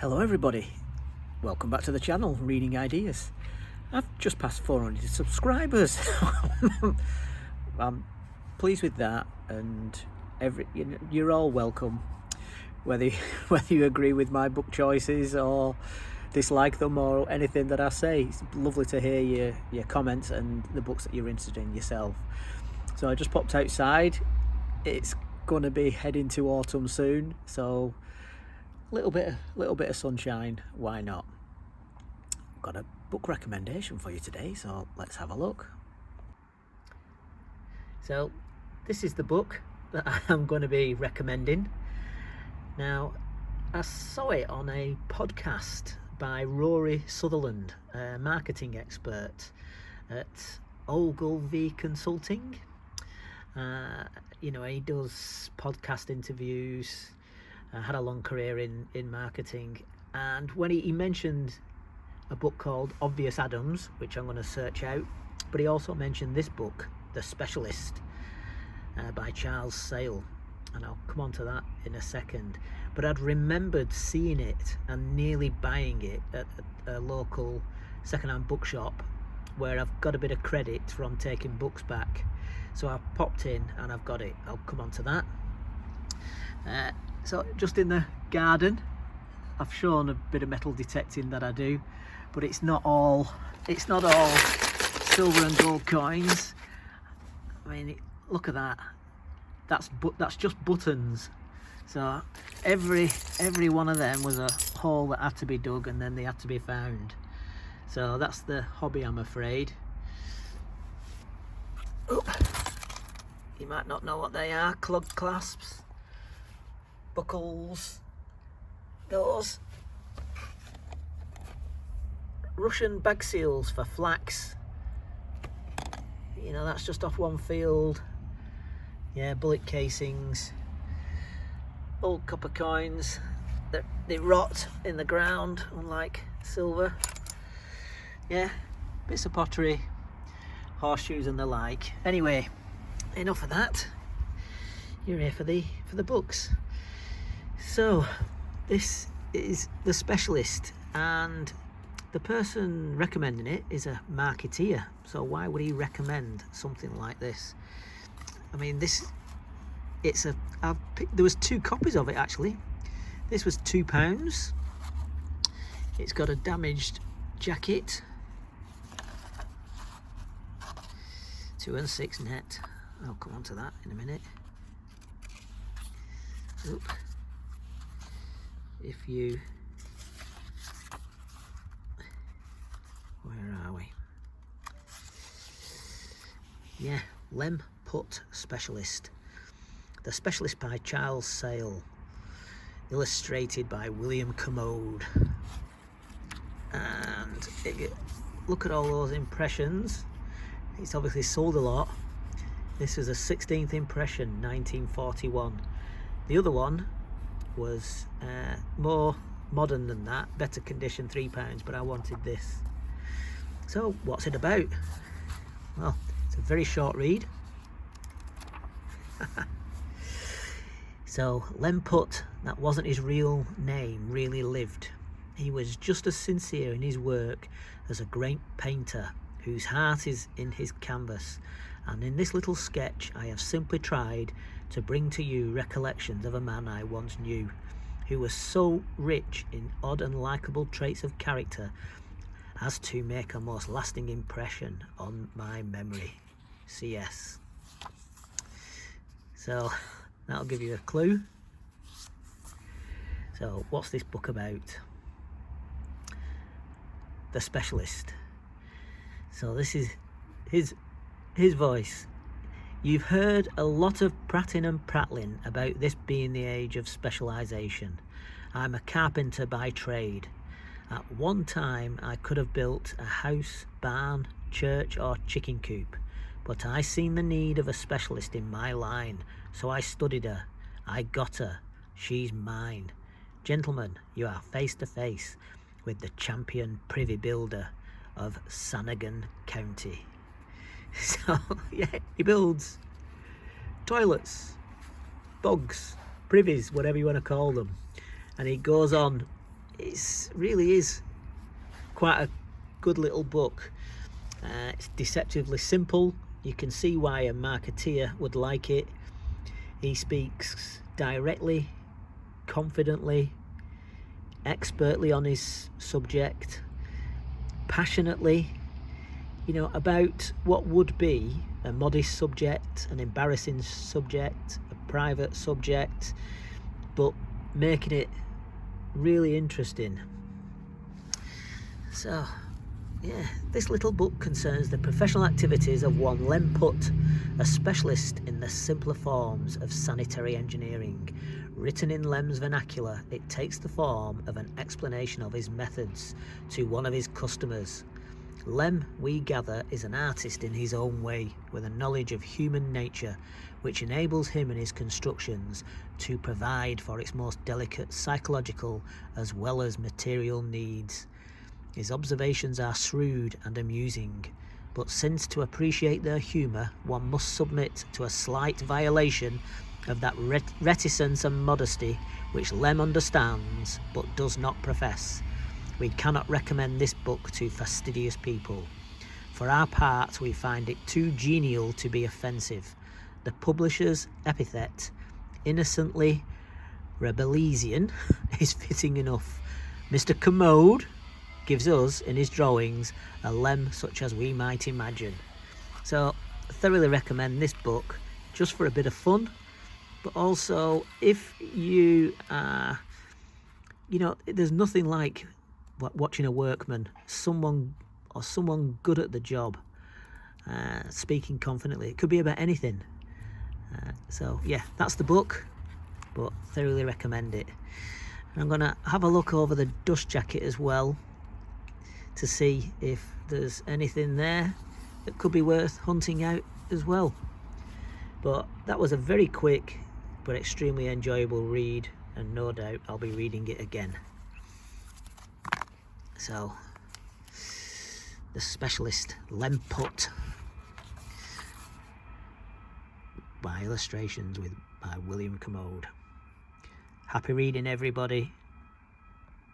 Hello everybody, welcome back to the channel, Reading Ideas. I've just passed 400 subscribers. I'm pleased with that, and you're all welcome, whether you agree with my book choices or dislike them or anything that I say. It's lovely to hear your comments and the books that you're interested in yourself. So I just popped outside. It's going to be heading to autumn soon, so little bit of sunshine, why not? Got a book recommendation for you today, so let's have a look. So this is the book that I am going to be recommending. Now, I saw it on a podcast by Rory Sutherland, a marketing expert at Ogilvy Consulting. He does podcast interviews. Had a long career in marketing, and when he mentioned a book called Obvious Adams, which I'm going to search out, but he also mentioned this book, The Specialist, by Charles Sale, and I'll come on to that in a second. But I'd remembered seeing it and nearly buying it at a local second-hand bookshop where I've got a bit of credit from taking books back, so I popped in and I've got it. I'll come on to that. So just in the garden, I've shown a bit of metal detecting that I do, but it's not all silver and gold coins. I mean, look at that. That's just buttons. So every one of them was a hole that had to be dug, and then they had to be found. So that's the hobby, I'm afraid. Oh, you might not know what they are. Club clasps, buckles, those Russian bag seals for flax. That's just off one field. Yeah, bullet casings, old copper coins that they rot in the ground, unlike silver. Yeah, bits of pottery, horseshoes and the like. Anyway, enough of that. You're here for the books. So this is The Specialist, and the person recommending it is a marketeer, so why would he recommend something like this? I mean, there was 2 copies of it actually. This was £2. It's got a damaged jacket, 2 and 6 net. I'll come on to that in a minute. Oop. Where are we? Yeah, Lem Putt Specialist. The Specialist by Charles Sale, illustrated by William Kermode. And look at all those impressions. It's obviously sold a lot. This is a 16th impression, 1941. The other one was more modern than that, better condition, £3, but I wanted this. So what's it about? Well, it's a very short read. So Lem Putt, that wasn't his real name, really lived. He was just as sincere in his work as a great painter whose heart is in his canvas, and in this little sketch I have simply tried to bring to you recollections of a man I once knew, who was so rich in odd and likeable traits of character as to make a most lasting impression on my memory. C.S. So that'll give you a clue. So what's this book about? The Specialist. So this is his voice. You've heard a lot of prating and prattling about this being the age of specialisation. I'm a carpenter by trade. At one time I could have built a house, barn, church or chicken coop, but I seen the need of a specialist in my line, so I studied her. I got her. She's mine. Gentlemen, you are face to face with the champion privy builder of Sanaghan County. So yeah, he builds toilets, bogs, privies, whatever you want to call them, and he goes on it really is quite a good little book. It's deceptively simple. You can see why a marketeer would like it. He speaks directly, confidently, expertly on his subject, passionately, about what would be a modest subject, an embarrassing subject, a private subject, but making it really interesting. So yeah, this little book concerns the professional activities of one Lem Putt, a specialist in the simpler forms of sanitary engineering. Written in Lem's vernacular, it takes the form of an explanation of his methods to one of his customers. Lem, we gather, is an artist in his own way, with a knowledge of human nature which enables him and his constructions to provide for its most delicate psychological as well as material needs. His observations are shrewd and amusing, but since to appreciate their humour one must submit to a slight violation of that reticence and modesty which Lem understands but does not profess, we cannot recommend this book to fastidious people. For our part, we find it too genial to be offensive. The publisher's epithet, innocently Rabelisian, is fitting enough. Mr. Kermode gives us, in his drawings, a Lem such as we might imagine. So, I thoroughly recommend this book, just for a bit of fun, but also if you are, there's nothing like watching a workman, someone good at the job, speaking confidently. It could be about anything. So yeah, that's the book, but thoroughly recommend it. And I'm going to have a look over the dust jacket as well to see if there's anything there that could be worth hunting out as well. But that was a very quick but extremely enjoyable read, and no doubt I'll be reading it again. So, the specialist Lem Putt, by illustrations by William Kermode. Happy reading, everybody.